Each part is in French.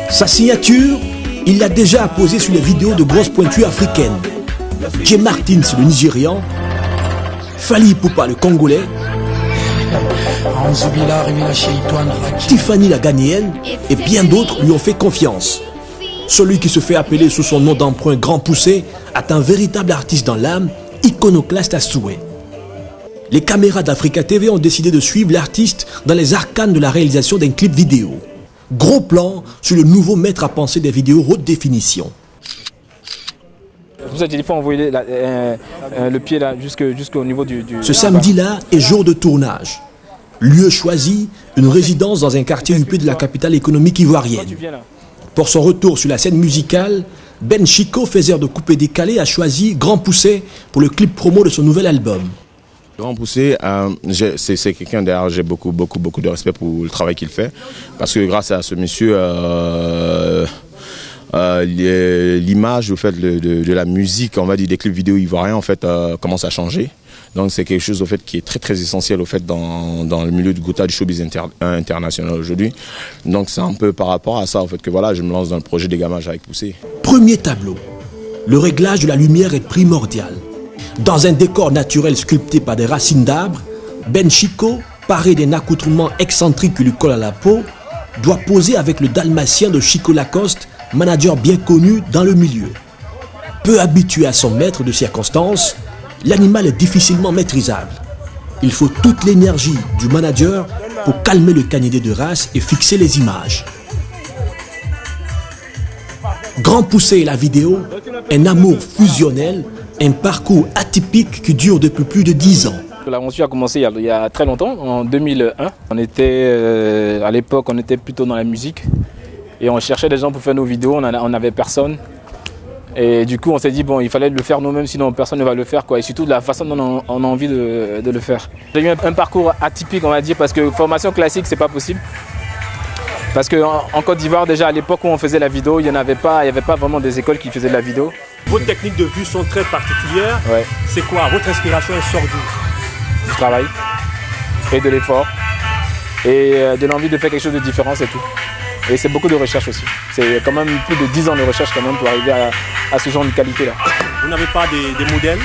Sa signature, il l'a déjà apposée sur les vidéos de grosses pointures africaines. J. Martins, le Nigérian, Fally Ipupa, le Congolais, Tiffany, la Ghanéenne, et bien d'autres lui ont fait confiance. Celui qui se fait appeler sous son nom d'emprunt Grand Poussé est un véritable artiste dans l'âme, iconoclaste à souhait. Les caméras d'Africa TV ont décidé de suivre l'artiste dans les arcanes de la réalisation d'un clip vidéo. Gros plan sur le nouveau maître à penser des vidéos haute définition. Vous avez envoyé le pied là jusqu'au niveau du... Ce samedi-là est jour de tournage. Lieu choisi, une résidence dans un quartier huppé de la capitale économique ivoirienne. Pour son retour sur la scène musicale, Ben Chicot, faiseur de coupé décalé, a choisi Grand Poussé pour le clip promo de son nouvel album. Grand Poussé, c'est quelqu'un derrière, j'ai beaucoup de respect pour le travail qu'il fait. Parce que grâce à ce monsieur, l'image au fait, de la musique, on va dire des clips vidéo ivoiriens, en fait, commence à changer. Donc c'est quelque chose au fait, qui est très essentiel au fait, dans le milieu du Gotha du showbiz international aujourd'hui. Donc c'est un peu par rapport à ça au fait, que voilà, je me lance dans le projet d'égamage avec Poussé. Premier tableau. Le réglage de la lumière est primordial. Dans un décor naturel sculpté par des racines d'arbres, Ben Chicot, paré d'un accoutrement excentrique qui lui colle à la peau, doit poser avec le dalmatien de Chico Lacoste, manager bien connu dans le milieu. Peu habitué à son maître de circonstance, l'animal est difficilement maîtrisable. Il faut toute l'énergie du manager pour calmer le canidé de race et fixer les images. Grand Poussé et la vidéo, un amour fusionnel, un parcours atypique qui dure depuis plus de 10 ans. L'aventure a commencé il y a très longtemps, en 2001. On était, à l'époque, on était plutôt dans la musique et on cherchait des gens pour faire nos vidéos, on n'avait personne. Et du coup, on s'est dit, bon, il fallait le faire nous-mêmes, sinon personne ne va le faire, quoi. Et surtout de la façon dont on a envie de le faire. J'ai eu un parcours atypique, on va dire, parce que formation classique, c'est pas possible. Parce qu'en Côte d'Ivoire, déjà à l'époque où on faisait la vidéo, il n'y avait pas vraiment des écoles qui faisaient de la vidéo. Vos techniques de vue sont très particulières. Ouais. C'est quoi? Votre inspiration elle sort d'où? Du travail et de l'effort et de l'envie de faire quelque chose de différent, c'est tout. Et c'est beaucoup de recherche aussi. C'est quand même plus de 10 ans de recherche quand même pour arriver à ce genre de qualité-là. Vous n'avez pas des modèles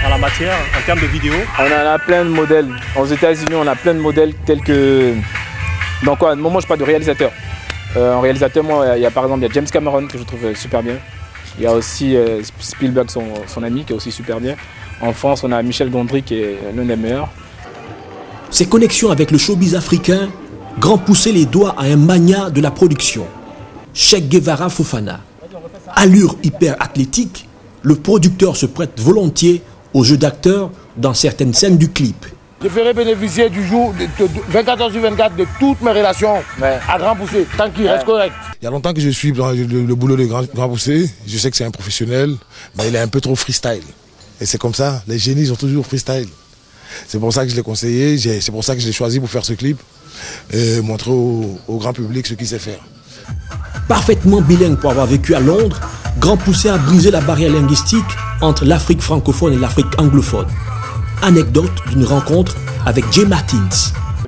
en la matière, en termes de vidéo? On en a plein de modèles. Aux États-Unis, on a plein de modèles tels que... Donc quoi, moi je parle de réalisateur. En réalisateur, moi, il y a par exemple James Cameron que je trouve super bien. Il y a aussi Spielberg, son ami, qui est aussi super bien. En France, on a Michel Gondry qui est l'un des meilleurs. Ses connexions avec le showbiz africain, Grand Poussé les doigts à un mania de la production, Che Guevara Fofana. Allure hyper athlétique, le producteur se prête volontiers au jeu d'acteur dans certaines scènes du clip. Je ferai bénéficier du jour, de 24 heures sur 24, de toutes mes relations à Grand Poussé, tant qu'il reste correct. Il y a longtemps que je suis dans le boulot de Grand Poussé. Je sais que c'est un professionnel, mais il est un peu trop freestyle. Et c'est comme ça, les génies sont toujours freestyle. C'est pour ça que je l'ai conseillé, c'est pour ça que je l'ai choisi pour faire ce clip. Et montrer au grand public ce qu'il sait faire. Parfaitement bilingue pour avoir vécu à Londres, Grand Poussé a brisé la barrière linguistique entre l'Afrique francophone et l'Afrique anglophone. Anecdote d'une rencontre avec J. Martins.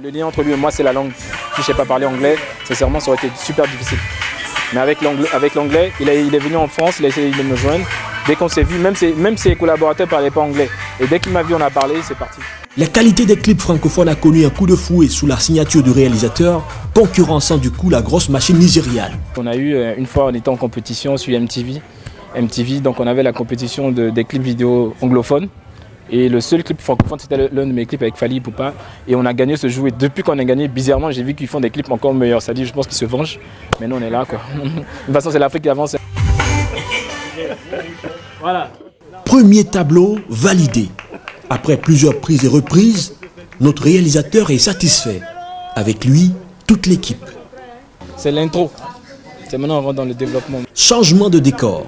Le lien entre lui et moi, c'est la langue. Si je ne sais pas parler anglais, sincèrement, ça aurait été super difficile. Mais avec l'anglais, il est venu en France, il a essayé de me joindre. Dès qu'on s'est vu, même ses collaborateurs ne parlaient pas anglais. Et dès qu'il m'a vu, on a parlé, c'est parti. La qualité des clips francophones a connu un coup de fouet sous la signature du réalisateur, concurrençant du coup la grosse machine nigériane. On a eu une fois, on était en compétition sur MTV, donc on avait la compétition des clips vidéo anglophones. Et le seul clip francophone, c'était l'un de mes clips avec Fally Ipupa. Et on a gagné ce jeu. Et depuis qu'on a gagné, bizarrement, j'ai vu qu'ils font des clips encore meilleurs. C'est-à-dire, je pense qu'ils se vengent. Mais nous, on est là, quoi. De toute façon, c'est l'Afrique qui avance. Voilà. Premier tableau validé. Après plusieurs prises et reprises, notre réalisateur est satisfait. Avec lui, toute l'équipe. C'est l'intro. C'est maintenant on va dans le développement. Changement de décor.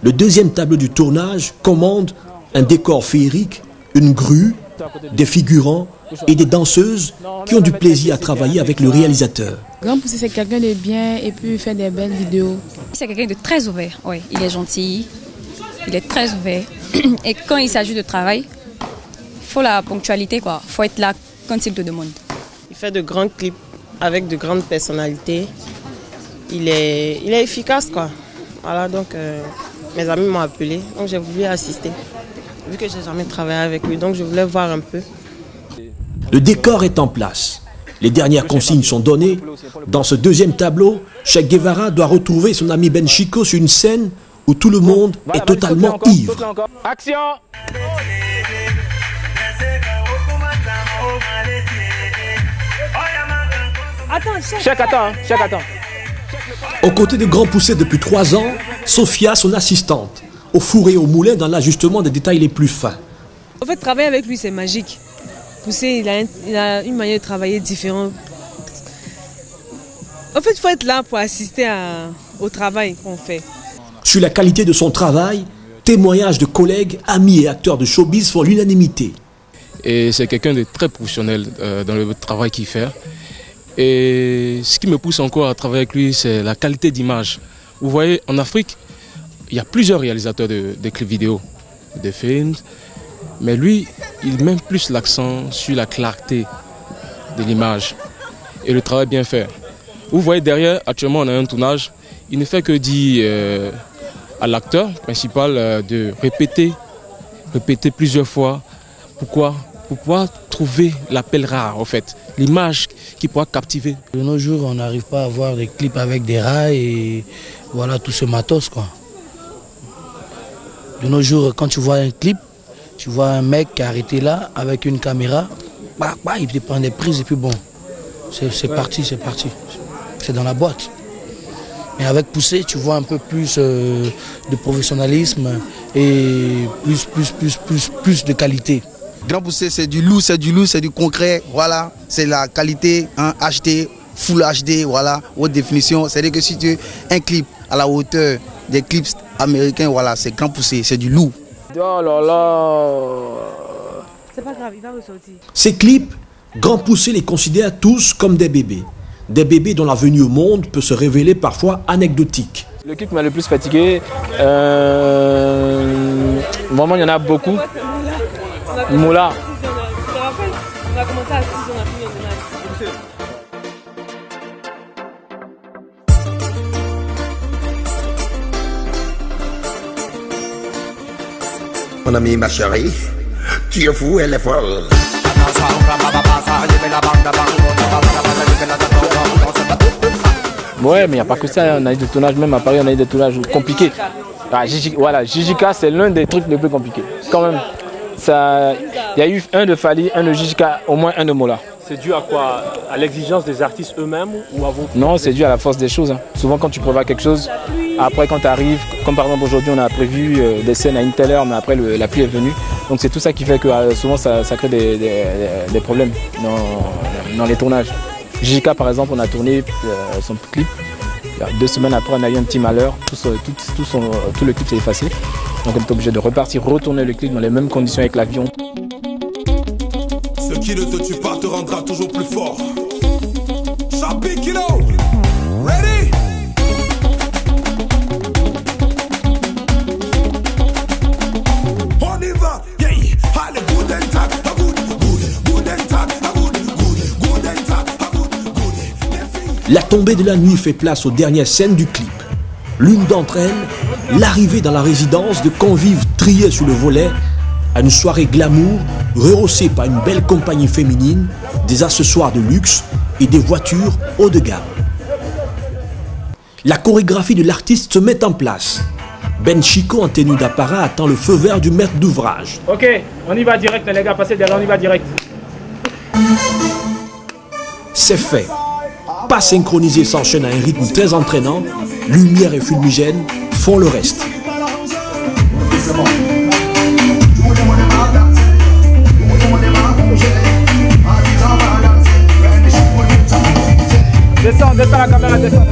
Le deuxième tableau du tournage commande un décor féerique, une grue, des figurants et des danseuses qui ont du plaisir à travailler avec le réalisateur. Grand Poussé, c'est quelqu'un de bien et puis il fait des belles vidéos. C'est quelqu'un de très ouvert, oui. Il est gentil, il est très ouvert. Et quand il s'agit de travail, il faut la ponctualité, quoi. Il faut être là quand il te demande. Il fait de grands clips avec de grandes personnalités. Il est efficace, quoi. Voilà, donc mes amis m'ont appelé, donc j'ai voulu assister. Vu que j'ai jamais travaillé avec lui, donc je voulais voir un peu. Le décor est en place. Les dernières consignes sont données. Dans ce deuxième tableau, Che Guevara doit retrouver son ami Ben Chico sur une scène où tout le monde est totalement ivre. Action! Attends. Aux côtés de Grand Poussé depuis 3 ans, Sophia, son assistante, au four et au moulin dans l'ajustement des détails les plus fins. En fait, travailler avec lui, c'est magique. Poussé, il a une manière de travailler différente. En fait, il faut être là pour assister au travail qu'on fait. Sur la qualité de son travail, témoignages de collègues, amis et acteurs de showbiz font l'unanimité. Et c'est quelqu'un de très professionnel dans le travail qu'il fait. Et ce qui me pousse encore à travailler avec lui, c'est la qualité d'image. Vous voyez, en Afrique, il y a plusieurs réalisateurs de clips vidéo, de films. Mais lui, il met plus l'accent sur la clarté de l'image et le travail bien fait. Vous voyez derrière, actuellement on a un tournage, il ne fait que dire à l'acteur principal de répéter plusieurs fois. Pourquoi? Pour pouvoir trouver l'appel rare en fait, l'image qui pourra captiver. De nos jours, on n'arrive pas à avoir des clips avec des rails et voilà tout ce matos quoi. De nos jours, quand tu vois un clip, tu vois un mec qui est arrêté là avec une caméra, il te prend des prises et puis bon, c'est parti. C'est dans la boîte. Mais avec Poussé, tu vois un peu plus de professionnalisme et plus de qualité. Grand Poussé, c'est du lourd, c'est du concret, voilà, c'est la qualité, hein, HD, Full HD, voilà, haute définition. C'est-à-dire que si tu as un clip à la hauteur des clips américains, voilà, c'est Grand Poussé, c'est du lourd. Oh là là. C'est pas grave, il va ressortir. Ces clips, Grand Poussé les considère tous comme des bébés. Des bébés dont la venue au monde peut se révéler parfois anecdotique. Le clip m'a le plus fatigué. Vraiment, il y en a beaucoup. Moula. Tu te rappelles, on a commencé à 6, on a fini à 6. Mon ami, ma chérie, tu es fou, elle est folle. Ouais, mais il n'y a pas que ça, on a eu des tournages, même à Paris, on a eu des tournages compliqués. Voilà, Jijika, c'est l'un des trucs les plus compliqués. Quand même, il y a eu un de Fali, un de Jijika, au moins un de Mola. C'est dû à quoi? À l'exigence des artistes eux-mêmes ou à vous? Non, c'est dû à la force des choses. Hein. Souvent, quand tu prévois quelque chose, après, quand tu arrives, comme par exemple aujourd'hui, on a prévu des scènes à une telle heure, mais après, la pluie est venue. Donc, c'est tout ça qui fait que souvent, ça crée des problèmes dans les tournages. Jijika, par exemple, on a tourné son clip. 2 semaines après, on a eu un petit malheur. Tout le clip s'est effacé. Donc, on est obligé de repartir, retourner le clip dans les mêmes conditions avec l'avion. Ce qui ne te tue pas te rendra toujours plus fort. Chapi Kilo, ready? On y va, yeah. Allez, good and tag, good and tag, good and tag. La tombée de la nuit fait place aux dernières scènes du clip. L'une d'entre elles, l'arrivée dans la résidence de convives triés sur le volet à une soirée glamour rehaussée par une belle compagnie féminine, des accessoires de luxe et des voitures haut de gamme. La chorégraphie de l'artiste se met en place. Ben Chico en tenue d'apparat attend le feu vert du maître d'ouvrage. Ok, on y va direct les gars, passez derrière, on y va direct. C'est fait. Pas synchronisé s'enchaîne à un rythme très entraînant, lumière et fumigène font le reste. Descends la caméra, descends.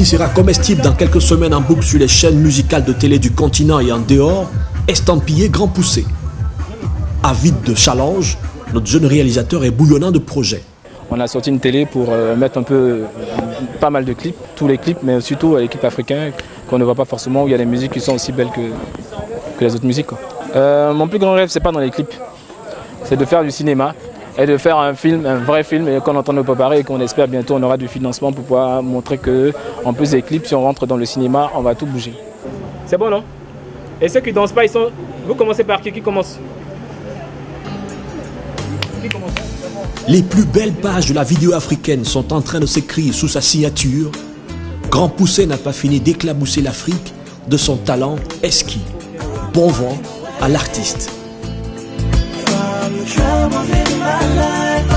sera comestible dans quelques semaines en boucle sur les chaînes musicales de télé du continent et en dehors, estampillé Grand Poussé. Avide de challenge, notre jeune réalisateur est bouillonnant de projets. On a sorti une télé pour mettre un peu, pas mal de clips, tous les clips, mais surtout les clips africains qu'on ne voit pas forcément, où il y a des musiques qui sont aussi belles que les autres musiques, quoi. Mon plus grand rêve, c'est pas dans les clips, c'est de faire du cinéma et de faire un film, un vrai film, et qu'on est en train de préparer et qu'on espère bientôt on aura du financement pour pouvoir montrer qu'en plus des clips, si on rentre dans le cinéma, on va tout bouger. C'est bon, non? Et ceux qui dansent pas, ils sont... Vous commencez par qui commence? Les plus belles pages de la vidéo africaine sont en train de s'écrire sous sa signature. Grand Poussé n'a pas fini d'éclabousser l'Afrique de son talent esquis. Bon vent à l'artiste. Trouble in my life.